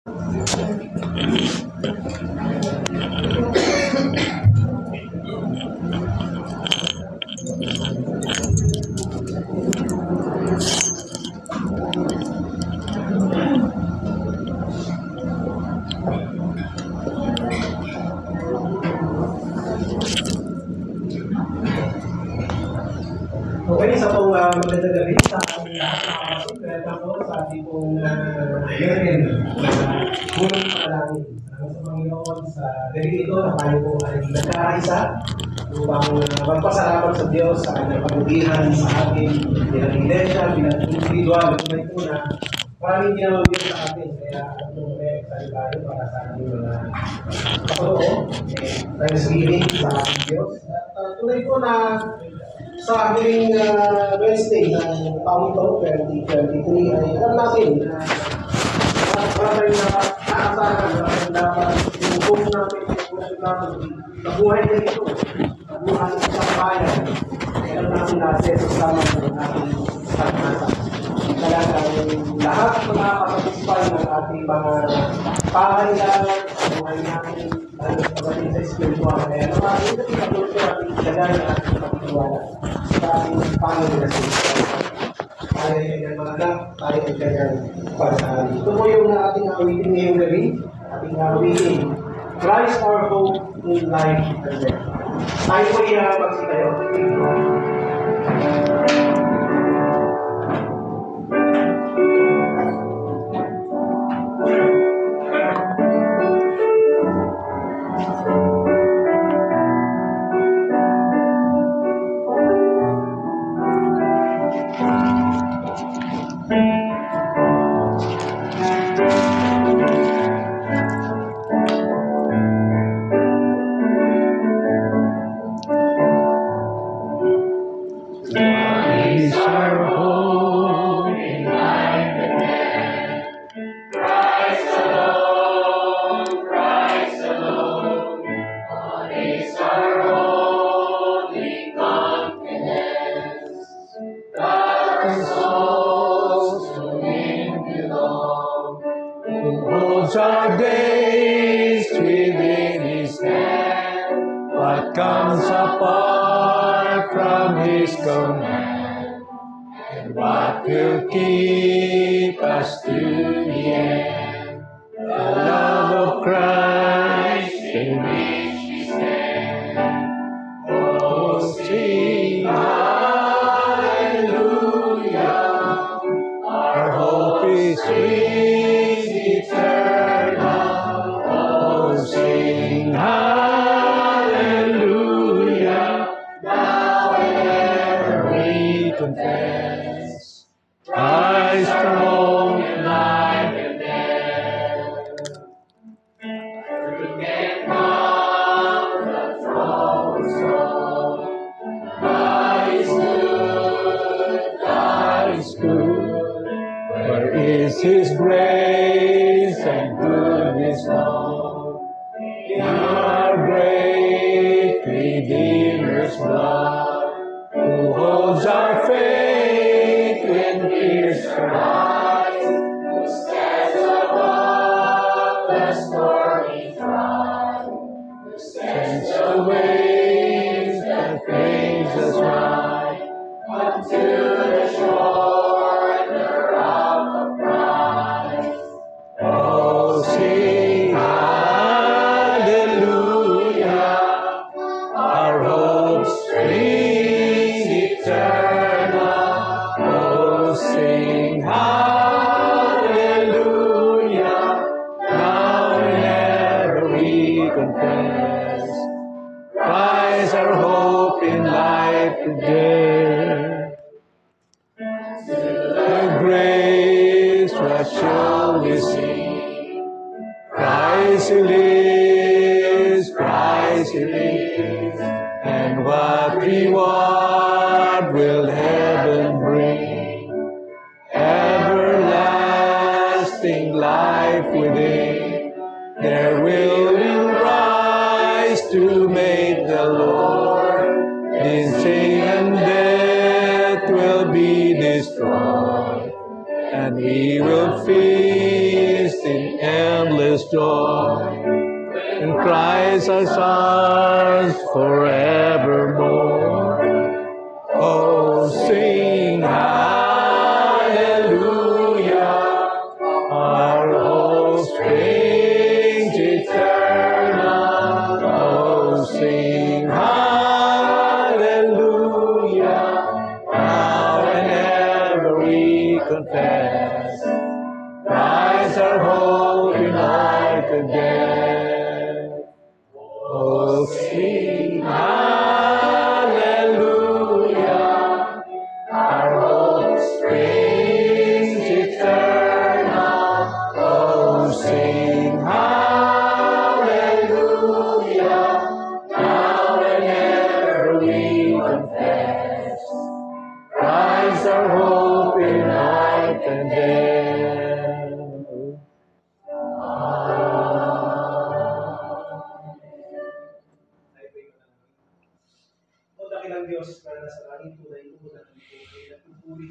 Okay, sa pong magandang gabi sa ating lahat ng kapatid. Welcome po sa ating pong year-end na unang panalangin. Salamat sa Panginoon sa gabi ito na tayo po ay nagkakaisa upang magpasalamat sa Diyos sa kanyang pagbudihan sa ating bilang iglesia, bilang individual. Tunay po na maraming ginawang Diyos sa atin. Kaya itong excited tayo para sa ating mga kapatoo. Thanksgiving sa ating Diyos. At tunay po na sa ating Wednesday ng taong ito, 2023, ay alam natin na maraming nakaasahan na dapat inumpong natin sa buhay na ito, sa buhay ng isang bayan, ay alam natin na sesama ng ating pagkasa. Talagang lahat mga kasatisfy ng ating mga pangailangan sa buhay natin, lalo sa pagdating sa spiritual. Kaya naman, ito pinatulog ko ating ilagay ng ating pagkatiwala sa ating Panginoon na Diyos. Tayo ay kanyang mga anak, tayo ay kanyang pagsasabi. Ito po yung ating awitin ngayong gabi, ating awitin, Christ our hope in life and death. Tayo po magsitayo. Our days within His hand, what comes apart from His command, and what will keep us to the end? The love of Christ in which we stand. Oh, sing hallelujah, our hope is sing hallelujah, now and ever we confess, Christ our hope in life and death. Who can come the throne's throne? God is good, God is good. Where is His grace and goodness known? Our great Redeemer's blood, who holds our faith when fears arise, who stands above the stormy tide, who sends the waves that brings us right unto the shore and the rock of Christ. Oh, sing hallelujah, our hope springs eternal. Oh, sing hallelujah, now and ever we confess, Christ our hope in life and death. The grace, what shall we sing? Christ He lives, Christ He lives, and what reward will heaven bring? Everlasting life within, there will we rise to meet the Lord. Then sin and death will be destroyed, and we will feast in boundless joy. In Christ our stars forevermore. Oh, sing hallelujah, our hope springs eternal. Oh, sing hallelujah, now and ever we confess, Christ our hope united again. Oh, sing hallelujah, our hope springs eternal. Oh, sing hallelujah, now and ever we confess, Christ our hope united again. O dakilang Diyos na nasa langit, tunay po na kami po ay nagpupuri.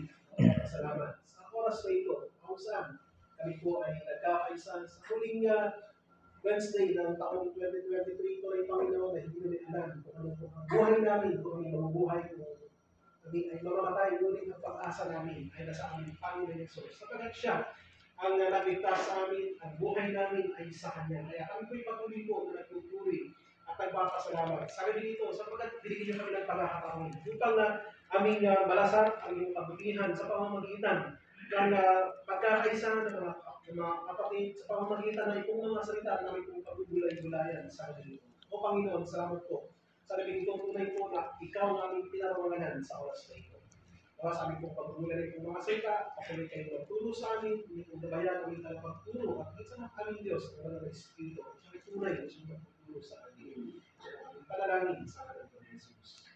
Salamat. Sa oras na ito, kung saan kami po ay nagkakaisa sa huling Wednesday ng taong 2023, ito ay Panginoon na hindi namin alam kung ano po ang buhay namin, kung kami mabubuhay, kung kami ay mamamatay, ngunit ang pag-asa namin ay nasa aming Panginoon Yesus. Sapagkat siya ang nagligtas sa amin, ang buhay namin ay sa Kanya. Kaya kami po'y patuloy po na nagpupuri at nagpapasalamat. Sa gabi dito, sapagkat binigyan niyo kami ng pagkakataon upang aming malasan ang iyong kabutihan sa pamamagitan ng pagkakaisa ng mga kapatid sa pamamagitan ng itong mga salita na itong pagbubulay-bulayan sa gabi dito. O Panginoon, salamat po. Sa gabi dito, tunay po na ikaw ang aming pinarawanganan sa oras na ito. Para sa aming pong pagbubulay ng mga salita, patuloy kayo magturo sa amin, hindi pong dabayan ang ilang pagturo at minsan ang aming Diyos na wala ng Espiritu. Siya ay tunay na siya magturo sa amin. Panalangin sa amin ng Jesus.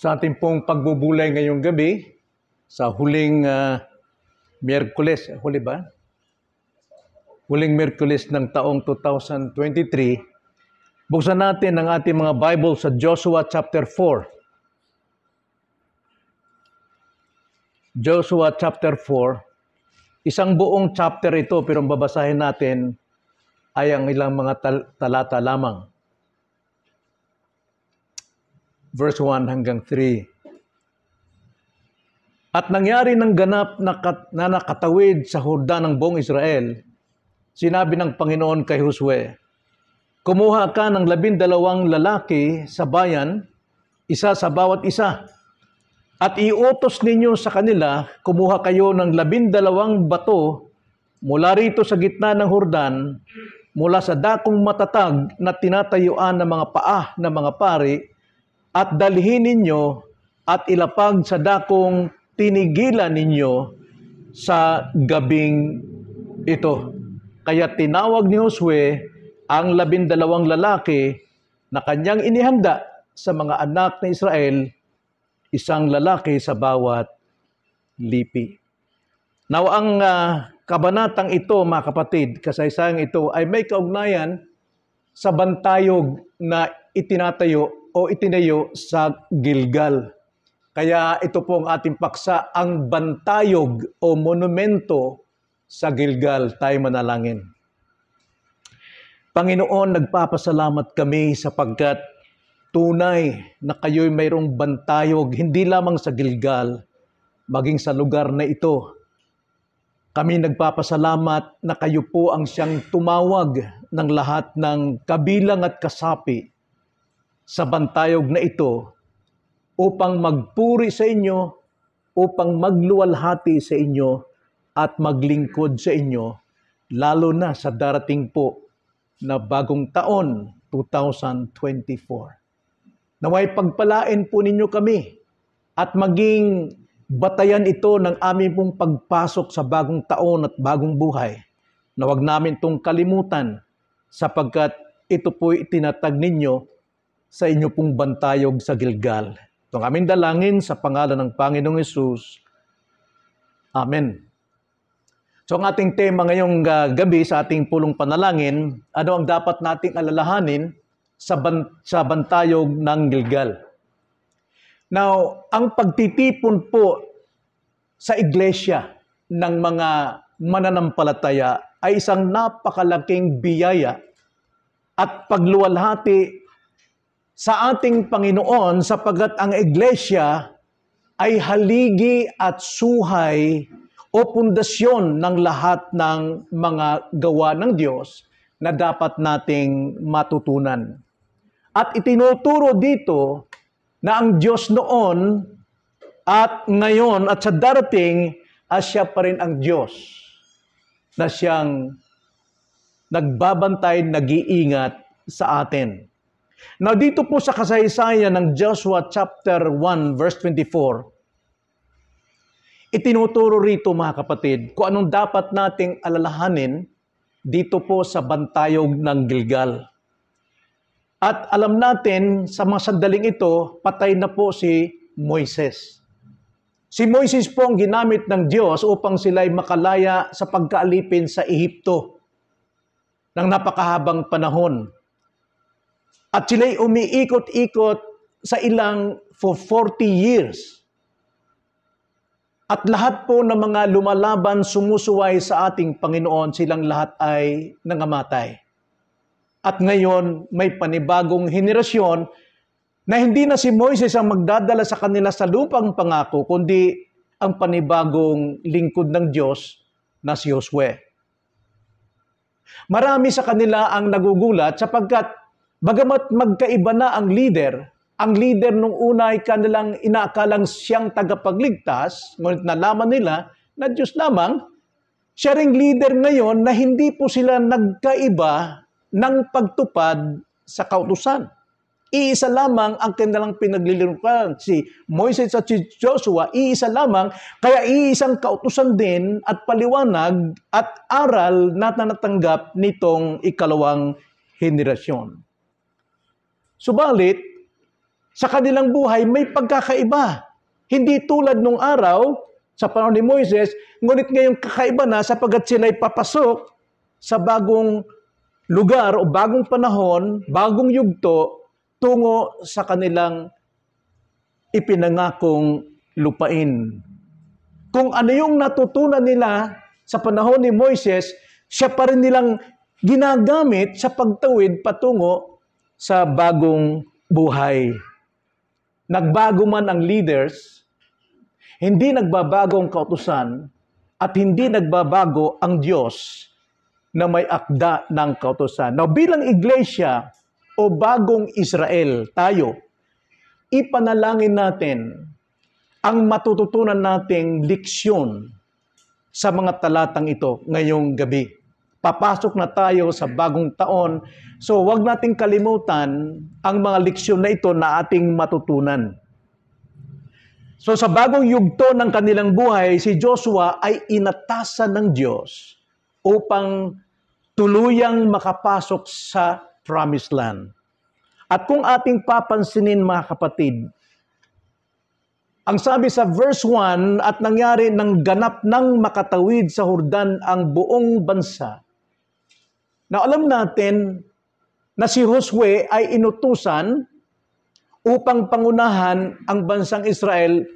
Sa ating pong pagbubulay ngayong gabi, sa huling Miyerkules, huli ba? Huling Miyerkules ng taong 2023, buksan natin ang ating mga Bible sa Joshua chapter 4. Joshua chapter 4, isang buong chapter ito pero ang babasahin natin ay ang ilang mga talata lamang. Verse 1 hanggang 3. At nangyari ng ganap na nakatawid sa Hordan ng buong Israel, sinabi ng Panginoon kay Josue, kumuha ka ng 12 lalaki sa bayan, isa sa bawat isa, at iutos ninyo sa kanila, kumuha kayo ng 12 bato mula rito sa gitna ng Hordan, mula sa dakong matatag na tinatayuan ng mga paa ng mga pari, at dalhin ninyo at ilapag sa dakong tinigilan ninyo sa gabing ito. Kaya tinawag ni Josue ang 12 lalaki na kanyang inihanda sa mga anak ng Israel, isang lalaki sa bawat lipi. Now, ang kabanatang ito, mga kapatid, kasaysayang ito, ay may kaugnayan sa bantayog na itinatayo o itinayo sa Gilgal. Kaya ito po ang ating paksa, ang bantayog o monumento sa Gilgal. Tayo manalangin. Panginoon, nagpapasalamat kami sapagkat tunay na kayo'y mayroong bantayog, hindi lamang sa Gilgal, maging sa lugar na ito. Kami nagpapasalamat na kayo po ang siyang tumawag ng lahat ng kabilang at kasapi sa bantayog na ito upang magpuri sa inyo, upang magluwalhati sa inyo at maglingkod sa inyo, lalo na sa darating po na bagong taon, 2024. Naway pagpalain po ninyo kami at maging batayan ito ng aming pong pagpasok sa bagong taon at bagong buhay, na wag namin itong kalimutan sapagkat ito po'y itinatag ninyo sa inyo pong bantayog sa Gilgal. Itong aming dalangin sa pangalan ng Panginoong Hesus. Amen. So ang ating tema ngayong gabi sa ating pulong panalangin, ano ang dapat nating alalahanin sa bantayog ng Gilgal. Now, ang pagtitipon po sa iglesia ng mga mananampalataya ay isang napakalaking biyaya at pagluwalhati sa ating Panginoon sapagkat ang iglesia ay haligi at suhay o pundasyon ng lahat ng mga gawa ng Diyos na dapat nating matutunan. At itinuturo dito na ang Diyos noon at ngayon at sa darating ay siya pa rin ang Diyos na siyang nagbabantay, nag-iingat sa atin. Now dito po sa kasaysayan ng Joshua chapter 1 verse 24, itinuturo rito mga kapatid kung anong dapat nating alalahanin dito po sa bantayog ng Gilgal. At alam natin sa mga sandaling ito, patay na po si Moises. Si Moises po ang ginamit ng Diyos upang sila'y makalaya sa pagkaalipin sa Ehipto ng napakahabang panahon. At sila'y umiikot-ikot sa ilang for 40 years. At lahat po ng mga lumalaban, sumusuway sa ating Panginoon, silang lahat ay nangamatay. At ngayon, may panibagong henerasyon na hindi na si Moises ang magdadala sa kanila sa lupang pangako, kundi ang panibagong lingkod ng Diyos na si Josue. Marami sa kanila ang nagugulat sapagkat bagamat magkaiba na ang leader nung una ay kanilang inaakalang siyang tagapagligtas, ngunit nalaman nila na Diyos lamang, siya ring leader ngayon na hindi po sila nagkaiba ng pagtupad sa kautusan. Iisa lamang ang kanilang pinaglilingkuran. Si Moises at si Joshua, iisa lamang, kaya iisang kautusan din at paliwanag at aral na natanggap nitong ikalawang henerasyon. Subalit, sa kanilang buhay may pagkakaiba. Hindi tulad nung araw sa panahon ni Moises, ngunit ngayong kakaiba na sapagkat sila'y papasok sa bagong lugar o bagong panahon, bagong yugto, tungo sa kanilang ipinangakong lupain. Kung ano yung natutunan nila sa panahon ni Moises, siya pa rin nilang ginagamit sa pagtawid patungo sa bagong buhay. Nagbago man ang leaders, hindi nagbabago ang kautusan, at hindi nagbabago ang Diyos na may akda ng kautusan. Now, bilang iglesia o bagong Israel, tayo, ipanalangin natin ang matututunan nating leksyon sa mga talatang ito ngayong gabi. Papasok na tayo sa bagong taon, so huwag nating kalimutan ang mga leksyon na ito na ating matutunan. So sa bagong yugto ng kanilang buhay, si Joshua ay inatasan ng Diyos upang tuluyang makapasok sa Promised Land. At kung ating papansinin mga kapatid, ang sabi sa verse 1, at nangyari ng ganap ng makatawid sa Jordan ang buong bansa. Na alam natin na si Josue ay inutusan upang pangunahan ang bansang Israel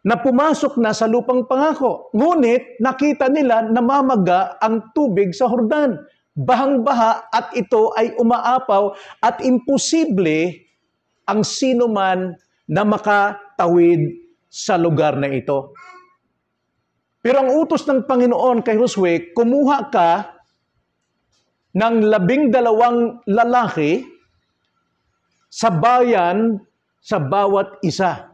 na pumasok na sa lupang pangako. Ngunit nakita nila namamaga ang tubig sa Jordan. Bahang-baha at ito ay umaapaw at imposible ang sino man na makatawid sa lugar na ito. Pero ang utos ng Panginoon kay Josue, kumuha ka ng 12 lalaki sa bayan sa bawat isa.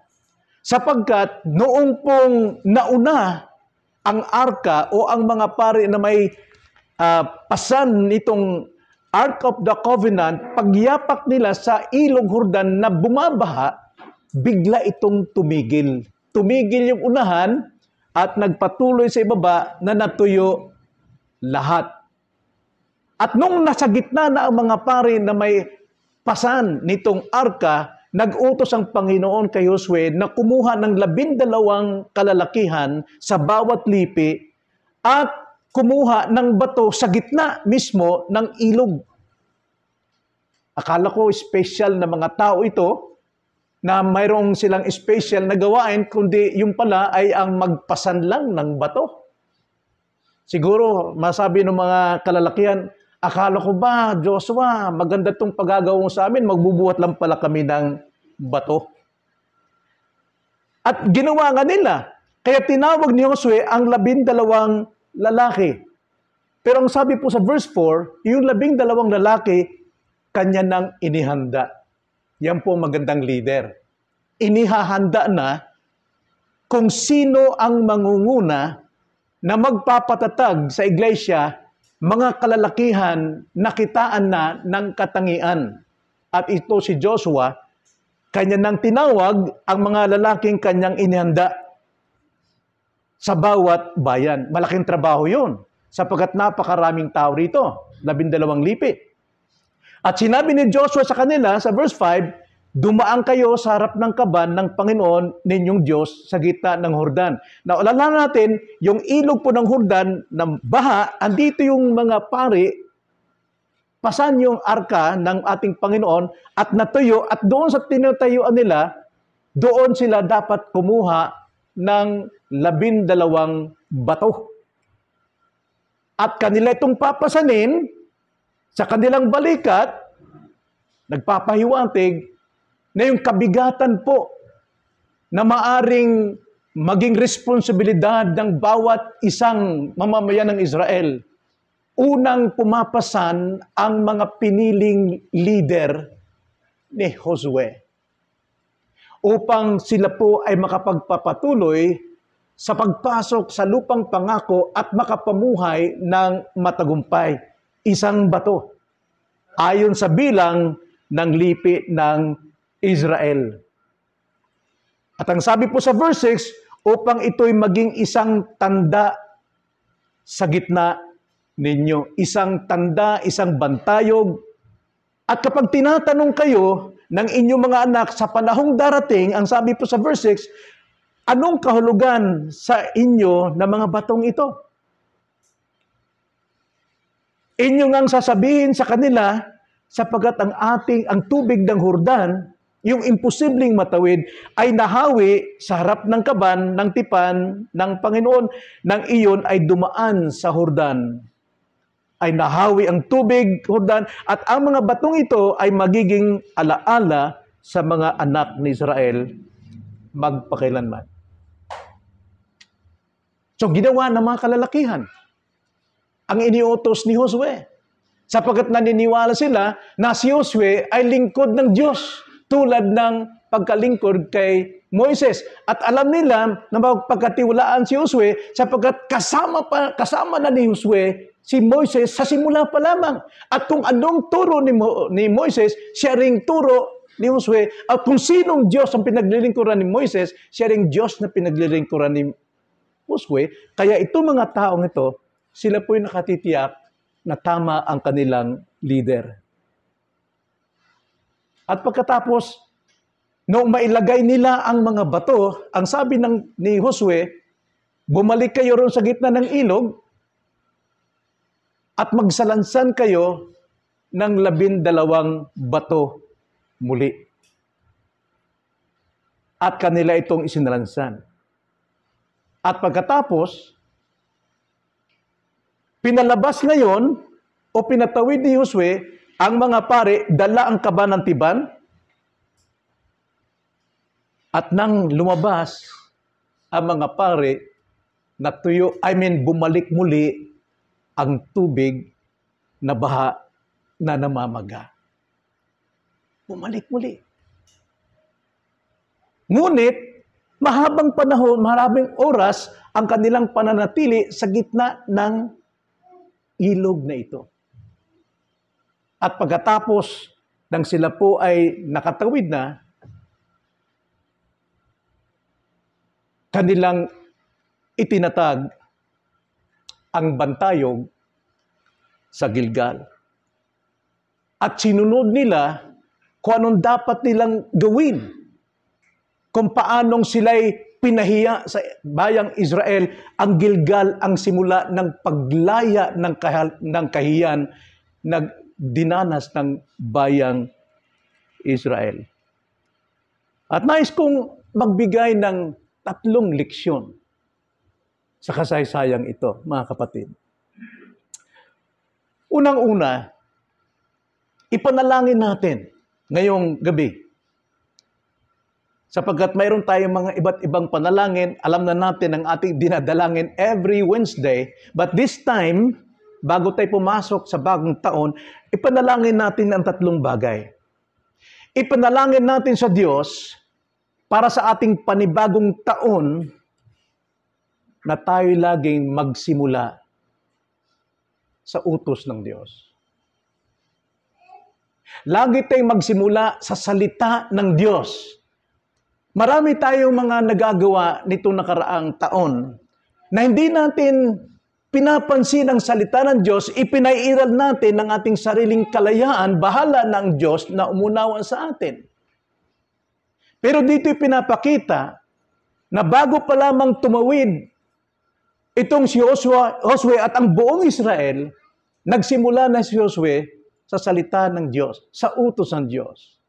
Sapagkat noong pong nauna ang arka o ang mga pari na may pasan nitong Ark of the Covenant, pagyapak nila sa ilog Jordan na bumabaha, bigla itong tumigil. Tumigil yung unahan at nagpatuloy sa ibaba na natuyo lahat. At nung nasa gitna na ang mga pari na may pasan nitong arka, nag-utos ang Panginoon kay Josue na kumuha ng 12 kalalakihan sa bawat lipi at kumuha ng bato sa gitna mismo ng ilog. Akala ko special na mga tao ito na mayroong silang special na gawain, kundi yung pala ay ang magpasan lang ng bato. Siguro, masabi ng mga kalalakihan, akala ko ba, Joshua, maganda itong paggagawa mo sa amin, magbubuhat lang pala kami ng bato. At ginawa nga nila. Kaya tinawag ni Josue ang 12 lalaki. Pero ang sabi po sa verse 4, yung 12 lalaki, kanya nang inihanda. Yan po magandang leader. Inihahanda na kung sino ang mangunguna na magpapatatag sa iglesia, mga kalalakihan na kitaan na ng katangian. At ito si Joshua, kanya nang tinawag ang mga lalaking kanyang inihanda sa bawat bayan. Malaking trabaho yun, sapagkat napakaraming tao rito, 12 lipi. At sinabi ni Joshua sa kanila, sa verse 5, dumaan kayo sa harap ng kaban ng Panginoon ninyong Diyos sa gitna ng Hordan. Naalala natin, yung ilog po ng Hordan, ng baha, andito yung mga pari, pasan yung arka ng ating Panginoon at natuyo, at doon sa tinatayuan nila, doon sila dapat kumuha ng 12 bato. At kanila itong papasanin sa kanilang balikat, nagpapahiwatig na yung kabigatan po na maaring maging responsibilidad ng bawat isang mamamayan ng Israel. Unang pumapasan ang mga piniling leader ni Josue upang sila po ay makapagpapatuloy sa pagpasok sa lupang pangako at makapamuhay ng matagumpay. Isang bato, ayon sa bilang ng lipi ng Israel. At ang sabi po sa verse 6, upang ito'y maging isang tanda sa gitna ninyo. Isang tanda, isang bantayog. At kapag tinatanong kayo ng inyong mga anak sa panahong darating, ang sabi po sa verse 6, anong kahulugan sa inyo na mga batong ito? Inyo ngang sasabihin sa kanila, sapagkat ang tubig ng Hordan, yung imposibleng matawid, ay nahawi sa harap ng kaban, ng tipan, ng Panginoon, nang iyon ay dumaan sa Hordan. Ay nahawi ang tubig, Hordan, at ang mga batong ito ay magiging alaala sa mga anak ni Israel magpakailanman. So ginawa ng mga kalalakihan ang iniutos ni Josue, sapagkat naniniwala sila na si Josue ay lingkod ng Diyos, tulad ng pagkalingkod kay Moises. At alam nila na magpagkatiwalaan si Josue, sapagkat kasama na ni Josue si Moises sa simula pa lamang. At kung anong turo ni Moises, siya ring turo ni Josue. At kung sinong Diyos ang pinaglilingkuran ni Moises, siya ring Diyos na pinaglilingkuran ni Josue. Kaya itong mga taong ito, sila po'y nakatitiyak na tama ang kanilang leader. At pagkatapos, noong mailagay nila ang mga bato, ang sabi ni Josue, bumalik kayo ron sa gitna ng ilog at magsalansan kayo ng 12 bato muli. At kanila itong isinalansan. At pagkatapos, pinalabas ngayon o pinatawid ni Josue ang mga pare, dala ang kaban ng tiban, at nang lumabas ang mga pare, bumalik muli ang tubig na baha na namamaga. Bumalik muli. Ngunit, mahabang panahon, maraming oras ang kanilang pananatili sa gitna ng ilog na ito. At pagkatapos nang sila po ay nakatawid na, kanilang itinatag ang bantayog sa Gilgal. At sinunod nila kung anong dapat nilang gawin, kung paanong sila'y pinahiya sa bayang Israel. Ang Gilgal ang simula ng paglaya ng kahiyan dinanas ng bayang Israel. At nais kong magbigay ng 3 leksyon sa kasaysayang ito, mga kapatid. Unang-una, ipanalangin natin ngayong gabi. Sapagkat mayroon tayong mga iba't ibang panalangin, alam na natin ang ating dinadalangin every Wednesday. But this time, bago tayo pumasok sa bagong taon, ipanalangin natin ang 3 bagay. Ipanalangin natin sa Diyos para sa ating panibagong taon na tayo laging magsimula sa utos ng Diyos. Lagi tayong magsimula sa salita ng Diyos. Marami tayong mga nagagawa nitong nakaraang taon na hindi natin pinapansin ang salita ng Diyos, ipinairal natin ang ating sariling kalayaan, bahala ng Diyos na umunawa sa atin. Pero dito pinapakita na bago pa lamang tumawid itong si Josue at ang buong Israel, nagsimula na si Josue sa salita ng Diyos, sa utos ng Diyos.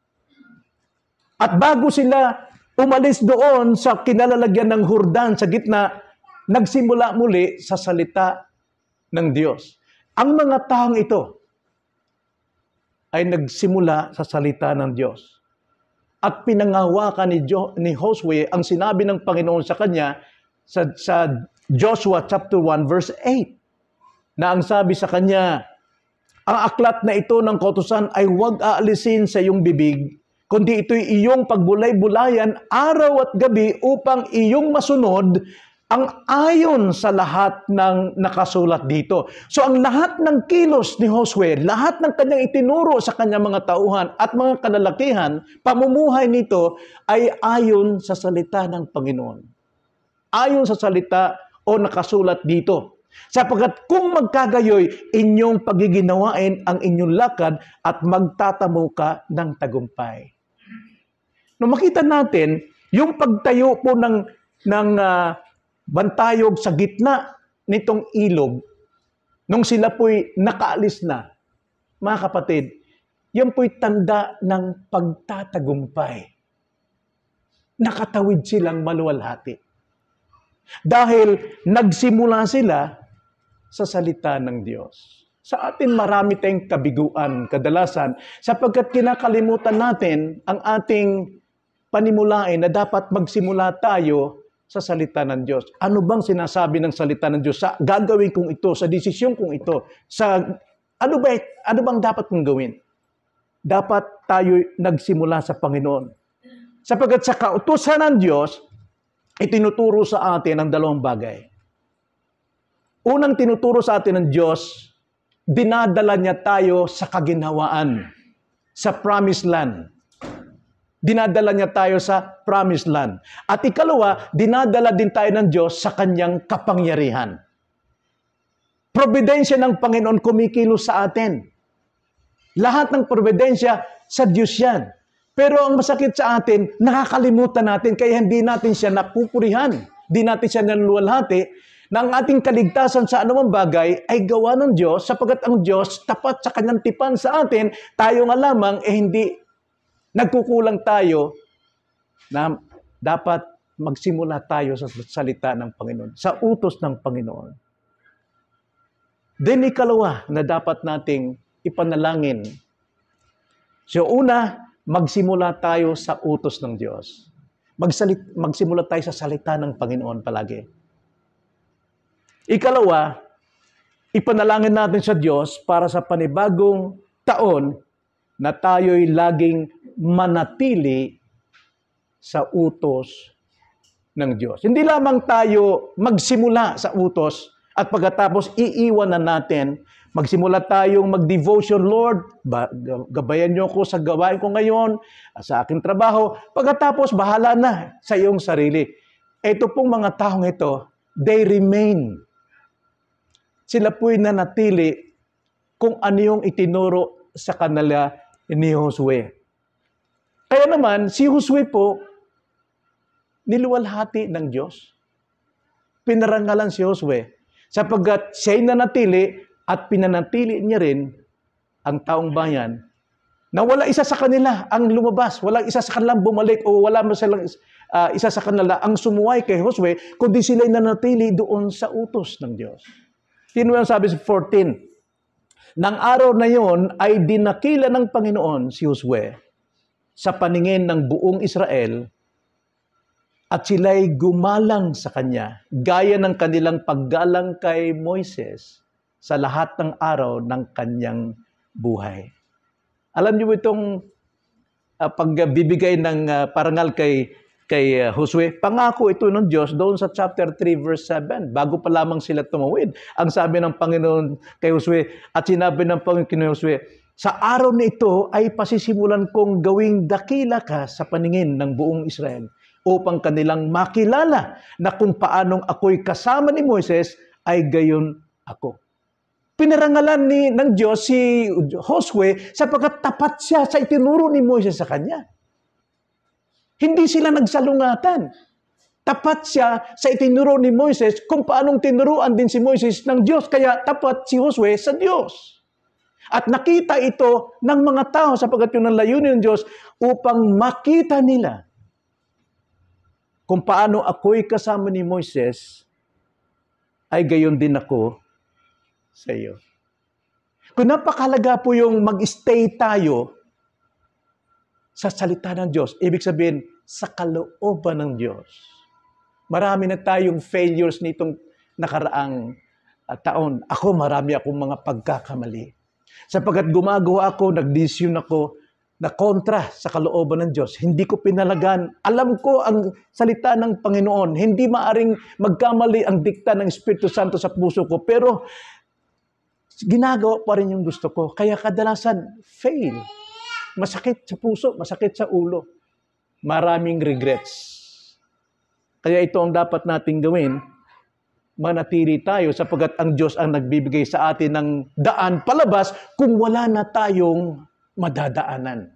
At bago sila umalis doon sa kinalalagyan ng Jordan sa gitna, nagsimula muli sa salita ng Diyos. Ang mga taong ito ay nagsimula sa salita ng Diyos. At pinangawakan ni Josue ang sinabi ng Panginoon sa kanya sa Joshua chapter 1 verse 8, na ang sabi sa kanya, ang aklat na ito ng kautusan ay huwag aalisin sa iyong bibig, kundi ito'y iyong pagbulay-bulayan araw at gabi upang iyong masunod ang ayon sa lahat ng nakasulat dito. So ang lahat ng kilos ni Josue, lahat ng kanyang itinuro sa kanyang mga tauhan at mga kalalakihan, pamumuhay nito ay ayon sa salita ng Panginoon. Ayon sa salita o nakasulat dito. Sapagkat kung magkagayoy, inyong pagiginawain ang inyong lakad at magtatamo ka ng tagumpay. Nung makita natin, yung pagtayo po ng bantayog sa gitna nitong ilog, nung sila po'y nakaalis na, mga kapatid, yan po'y tanda ng pagtatagumpay. Nakatawid silang maluwalhati. Dahil nagsimula sila sa salita ng Diyos. Sa atin marami tayong kabiguan kadalasan sapagkat kinakalimutan natin ang ating panimulain na dapat magsimula tayo sa salita ng Diyos. Ano bang sinasabi ng salita ng Diyos? Sa gagawin kong ito, sa desisyon kong ito, sa ano bang dapat kong gawin? Dapat tayo nagsimula sa Panginoon. Sapagkat sa kautusan ng Diyos, itinuturo sa atin ang 2 bagay. Unang tinuturo sa atin ng Diyos, dinadala niya tayo sa kaginhawaan, sa promised land. Dinadala niya tayo sa promised land. At ikalawa, dinadala din tayo ng Diyos sa kanyang kapangyarihan. Providensya ng Panginoon kumikilos sa atin. Lahat ng providensya sa Diyos yan. Pero ang masakit sa atin, nakakalimutan natin, kaya hindi natin siya napupurihan. Hindi natin siya naluluwalhati, na ang ating kaligtasan sa anumang bagay ay gawa ng Diyos, sapagkat ang Diyos tapat sa kanyang tipan sa atin, tayo nga lamang hindi nagkukulang tayo na dapat magsimula tayo sa salita ng Panginoon, sa utos ng Panginoon. Then ikalawa na dapat nating ipanalangin. So una, magsimula tayo sa utos ng Diyos. Magsimula tayo sa salita ng Panginoon palagi. Ikalawa, ipanalangin natin sa Diyos para sa panibagong taon na tayo'y laging manatili sa utos ng Diyos. Hindi lamang tayo magsimula sa utos at pagkatapos iiwan na natin, magsimula tayong mag-devotion, Lord, gabayan niyo ko sa gawain ko ngayon, sa aking trabaho, pagkatapos bahala na sa iyong sarili. Ito pong mga taong ito, they remain. Sila po'y nanatili kung ano yung itinuro sa kanila ni Josue. Kaya naman, si Josue po, niluwalhati ng Diyos. Pinarangalan si Josue sapagkat siya'y nanatili at pinanatili niya rin ang taong bayan na wala isa sa kanila ang lumabas, wala isa sa kanilang bumalik o wala mo silang isa sa kanila ang sumuway kay Josue, kundi sila'y nanatili doon sa utos ng Diyos. Tino yung sabi sa 14, nang araw na yon ay dinakila ng Panginoon si Josue sa paningin ng buong Israel at sila'y gumalang sa kanya, gaya ng kanilang paggalang kay Moises sa lahat ng araw ng kanyang buhay. Alam niyo itong pagbibigay ng parangal kay Josue, pangako ito ng Diyos doon sa chapter 3 verse 7, bago pa lamang sila tumawid. Ang sabi ng Panginoon kay Josue, at sinabi ng Panginoon kay Josue, sa araw na ito ay pasisimulan kong gawing dakila ka sa paningin ng buong Israel, upang kanilang makilala na kung paanong ako'y kasama ni Moises, ay gayon ako. Pinarangalan ng Diyos si Josue sapagkat tapat siya sa itinuro ni Moises sa kanya. Hindi sila nagsalungatan. Tapat siya sa itinuro ni Moises kung paanong tinuruan din si Moises ng Diyos. Kaya tapat si Josue sa Diyos. At nakita ito ng mga tao sapagkat yun ang layunin ng Diyos upang makita nila kung paano ako'y kasama ni Moises, ay gayon din ako sa iyo. Kung napakalaga po yung mag-stay tayo sa salita ng Diyos, ibig sabihin, sa kalooban ng Diyos. Marami na tayong failures nitong nakaraang taon. Ako, marami akong mga pagkakamali. Sapagkat gumagawa ako, nagdesisyon ako, na kontra sa kalooban ng Diyos. Hindi ko pinalagan. Alam ko ang salita ng Panginoon. Hindi maaring magkamali ang dikta ng Espiritu Santo sa puso ko. Pero ginagawa pa rin yung gusto ko. Kaya kadalasan, fail. Masakit sa puso, masakit sa ulo. Maraming regrets. Kaya ito ang dapat nating gawin. Manatili tayo sapagkat ang Diyos ang nagbibigay sa atin ng daan palabas kung wala na tayong madadaanan.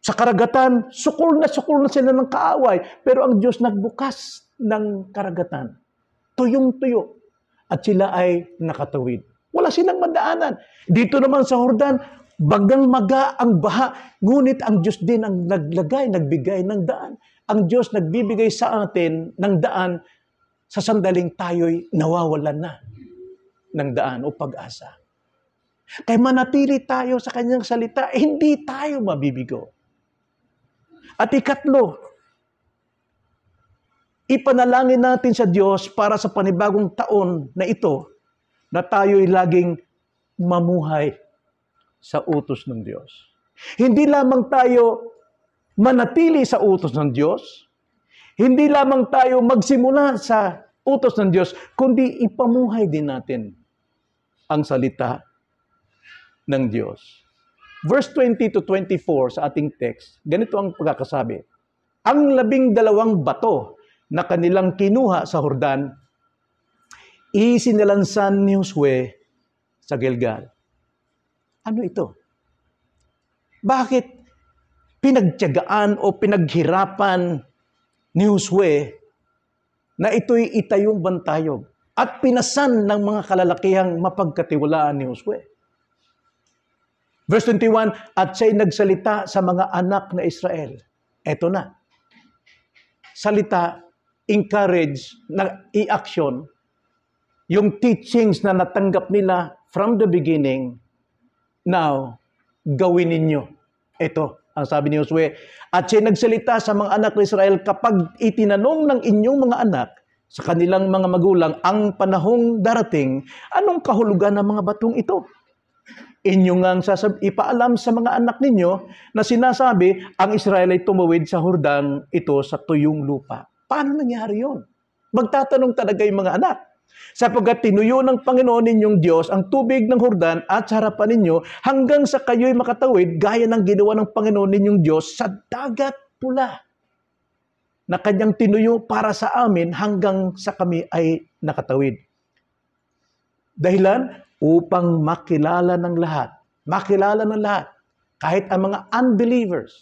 Sa karagatan, sukol na sila ng kaaway. Pero ang Diyos nagbukas ng karagatan. Tuyong-tuyo. At sila ay nakatawid. Wala silang madaanan. Dito naman sa Jordan, bagang maga ang baha. Ngunit ang Diyos din ang nagbigay ng daan. Ang Diyos nagbibigay sa atin ng daan sa sandaling tayo'y nawawalan na ng daan o pag-asa. Kaya manatili tayo sa kanyang salita, hindi tayo mabibigo. At ikatlo, ipanalangin natin sa Diyos para sa panibagong taon na ito, na tayo'y laging mamuhay sa utos ng Diyos. Hindi lamang tayo manatili sa utos ng Diyos, hindi lamang tayo magsimula sa utos ng Diyos, kundi ipamuhay din natin ang salita ng Diyos. Verse 20 to 24 sa ating text, ganito ang pagkakasabi. Ang 12 bato na kanilang kinuha sa Jordan, isinilansan ni Josue sa Gilgal. Ano ito? Bakit pinagtiyagaan o pinaghirapan ni Josue na ito'y itayong bantayog at pinasan ng mga kalalakihang mapagkatiwalaan ni Josue? Verse 21, at siya'y nagsalita sa mga anak na Israel. Eto na. Salita, encourage, i-action, yung teachings na natanggap nila from the beginning, now, gawin ninyo. Ito, ang sabi ni Josue. At siya'y nagsalita sa mga anak ng Israel, kapag itinanong ng inyong mga anak sa kanilang mga magulang ang panahong darating, anong kahulugan ng mga batong ito? Inyo ngang ipaalam sa mga anak ninyo na sinasabi, ang Israel ay tumawid sa Jordan ito sa tuyong lupa. Paano nangyari yun? Magtatanong talaga yung mga anak. Sapagkat tinuyo ng Panginoon ninyong Diyos ang tubig ng Jordan at sa harapan ninyo hanggang sa kayo'y makatawid gaya ng ginawa ng Panginoon ninyong Diyos sa dagat pula na kanyang tinuyo para sa amin hanggang sa kami ay nakatawid. Dahilan, upang makilala ng lahat, kahit ang mga unbelievers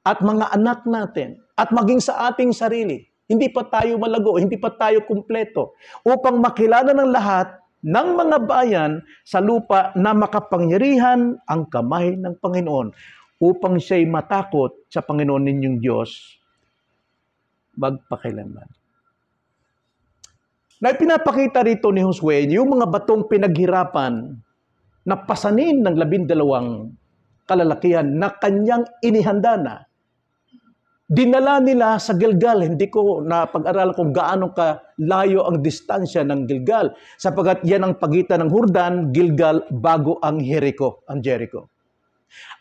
at mga anak natin at maging sa ating sarili, hindi pa tayo malago, hindi pa tayo kumpleto, upang makilala ng lahat ng mga bayan sa lupa na makapangyarihan ang kamay ng Panginoon upang siya'y matakot sa Panginoon ninyong Diyos magpakailanman. Na pinapakita rito ni Josue, yung mga batong pinaghirapan na pasanin ng 12 kalalakihan na kanyang inihanda na. Dinala nila sa Gilgal. Hindi ko napag-aralan kung gaano kalayo ang distansya ng Gilgal, sapagkat yan ang pagitan ng Jordan, Gilgal, bago ang Jericho.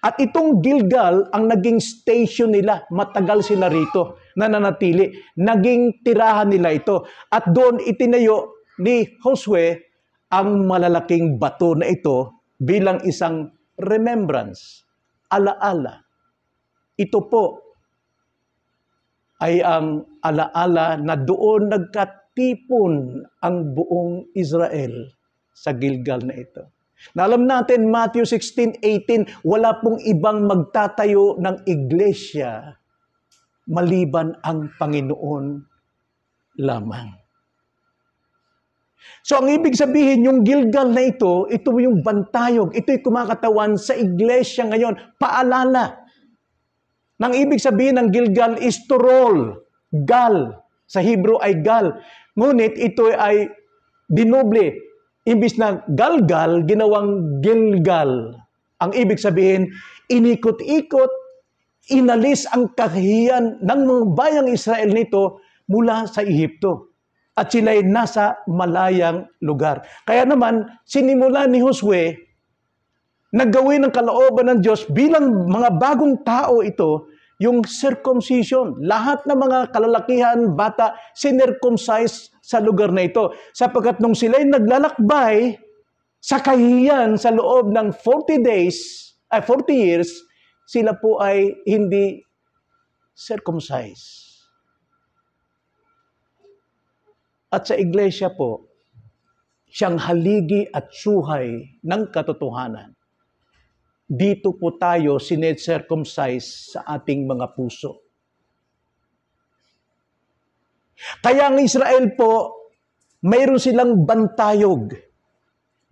At itong Gilgal ang naging station nila. Matagal sila rito nananatili. Naging tirahan nila ito. At doon itinayo ni Josue ang malalaking bato na ito bilang isang remembrance, alaala. Ito po ay ang alaala na doon nagkatipon ang buong Israel sa Gilgal na ito. Na alam natin, Matthew 16:18, wala pong ibang magtatayo ng iglesia maliban ang Panginoon lamang. So ang ibig sabihin, yung Gilgal na ito yung bantayog, ito'y kumakatawan sa iglesia ngayon, paalala. Nang ibig sabihin ng Gilgal is to roll, gal. Sa Hebrew ay gal. Ngunit ito ay dinoble. Imbis na galgal, ginawang Gilgal. Ang ibig sabihin, inikot-ikot, inalis ang kahihiyan ng mga bayang Israel nito mula sa Ehipto. At sila'y nasa malayang lugar. Kaya naman, sinimula ni Josue na gawin ng kalooban ng Diyos bilang mga bagong tao ito, yung circumcision. Lahat ng mga kalalakihan, bata, sinircumcise sa lugar na ito. Sapagkat nung sila'y naglalakbay sa kahihiyan sa loob ng 40 years, sila po ay hindi circumcised. At sa iglesia po, siyang haligi at suhay ng katotohanan. Dito po tayo sinet-circumcise sa ating mga puso. Kaya ang Israel po, mayroon silang bantayog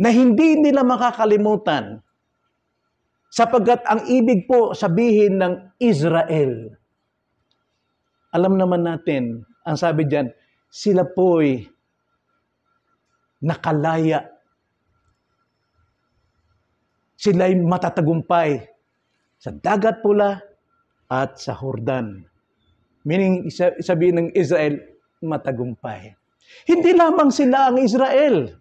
na hindi nila makakalimutan, sapagkat ang ibig po sabihin ng Israel. Alam naman natin, ang sabi diyan, sila po'y nakalaya. Sila'y matatagumpay sa Dagat Pula at sa Jordan. Meaning, sabihin ng Israel, matagumpay. Hindi lamang sila ang Israel.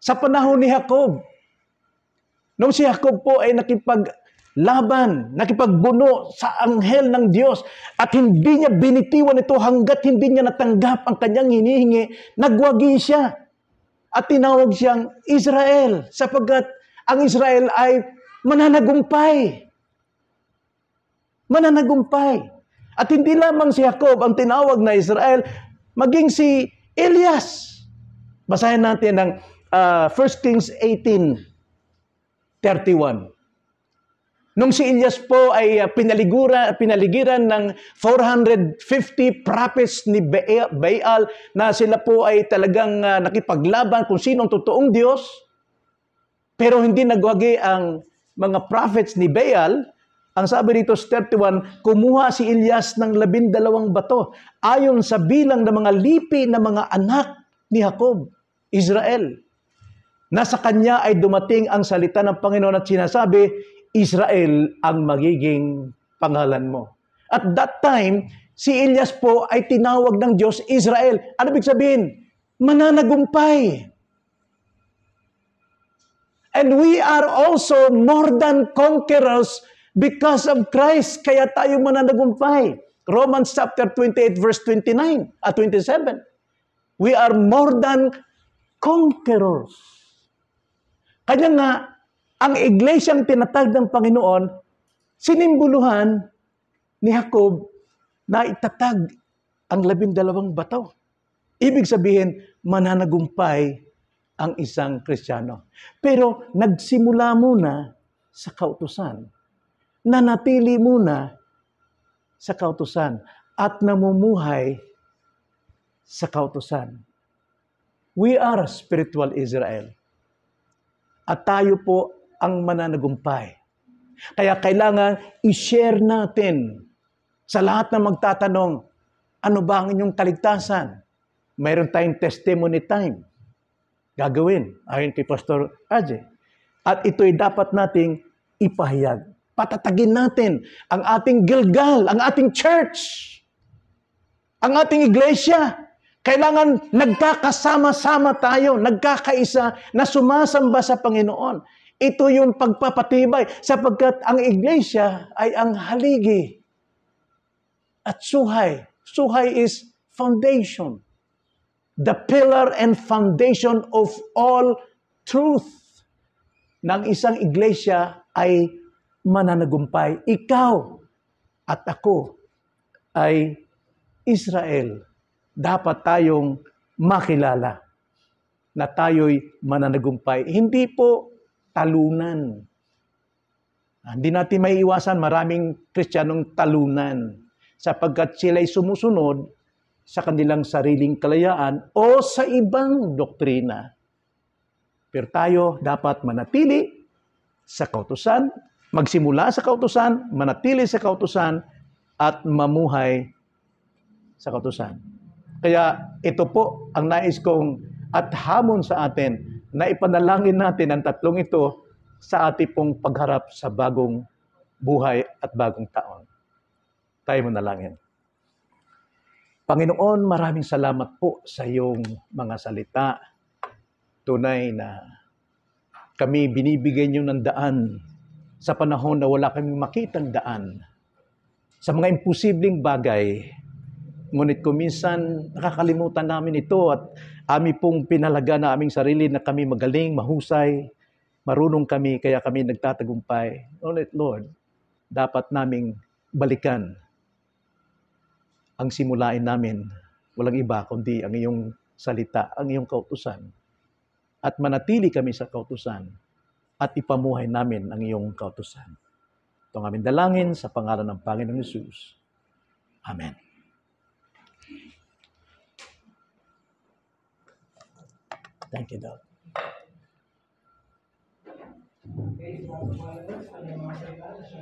Sa panahon ni Jacob, nung si Jacob po ay nakipaglaban, nakipagbuno sa anghel ng Diyos at hindi niya binitiwan ito hanggat hindi niya natanggap ang kanyang hinihingi, nagwagi siya at tinawag siyang Israel sapagkat ang Israel ay mananagumpay. Mananagumpay. At hindi lamang si Jacob ang tinawag na Israel, maging si Elias. Basahin natin ang 1 Kings 18:31. Nung si Elias po ay pinaligiran ng 450 prophets ni Baal na sila po ay talagang nakipaglaban kung sino ang totoong Diyos, pero hindi nagwagi ang mga prophets ni Baal, ang sabi rito sa 31, kumuha si Elias ng 12 bato ayon sa bilang ng mga lipi ng mga anak ni Jacob, Israel. Nasa kanya ay dumating ang salita ng Panginoon at sinasabi, Israel ang magiging pangalan mo. At that time, si Elias po ay tinawag ng Diyos Israel. Ano ibig sabihin? Mananagumpay. And we are also more than conquerors because of Christ. Kaya tayo mananagumpay. Romans chapter 28 verse 29 at 27. We are more than conquerors. Kanya nga, ang iglesyang tinatag ng Panginoon, sinimbuluhan ni Jacob na itatag ang 12 bato. Ibig sabihin, mananagumpay ang isang Kristiyano. Pero nagsimula muna sa kautusan. Nanatili muna sa kautusan at namumuhay sa kautusan. We are spiritual Israel. At tayo po ang mananagumpay. Kaya kailangan i-share natin sa lahat ng magtatanong, ano ba ang inyong kaligtasan? Mayroon tayong testimony time. Gagawin, ayon kay Pastor Aje. At ito'y dapat nating ipahayag. Patatagin natin ang ating Gilgal, ang ating church, ang ating iglesia. Kailangan nagkakasama-sama tayo, nagkakaisa na sumasamba sa Panginoon. Ito yung pagpapatibay sapagkat ang iglesia ay ang haligi at suhay. Suhay is foundation. The pillar and foundation of all truth. Ng isang iglesia ay mananagumpay. Ikaw at ako ay Israel. Dapat tayong makilala na tayo'y mananagumpay. Hindi po talunan. Hindi natin may iwasan maraming Kristiyanong talunan sapagkat sila'y sumusunod sa kanilang sariling kalayaan o sa ibang doktrina. Pero tayo dapat manatili sa kautusan, magsimula sa kautusan, manatili sa kautusan, at mamuhay sa kautusan. Kaya ito po ang nais kong at hamon sa atin na ipanalangin natin ang tatlong ito sa ating pong pagharap sa bagong buhay at bagong taon. Tayo manalangin. Panginoon, maraming salamat po sa iyong mga salita. Tunay na kami binibigyan niyo ng daan sa panahon na wala kaming makitang daan. Sa mga imposibleng bagay, ngunit kuminsan nakakalimutan namin ito at amin pong pinalaga na aming sarili na kami magaling, mahusay, marunong kami, kaya kami nagtatagumpay. Ngunit Lord, dapat naming balikan ang simulain namin. Walang iba kundi ang iyong salita, ang iyong kautusan. At manatili kami sa kautusan at ipamuhay namin ang iyong kautusan. Ito ang aming dalangin sa pangalan ng Panginoong Hesus. Amen. Thank you, Lord. Okay, so mga followers, ano yung mga salita na siya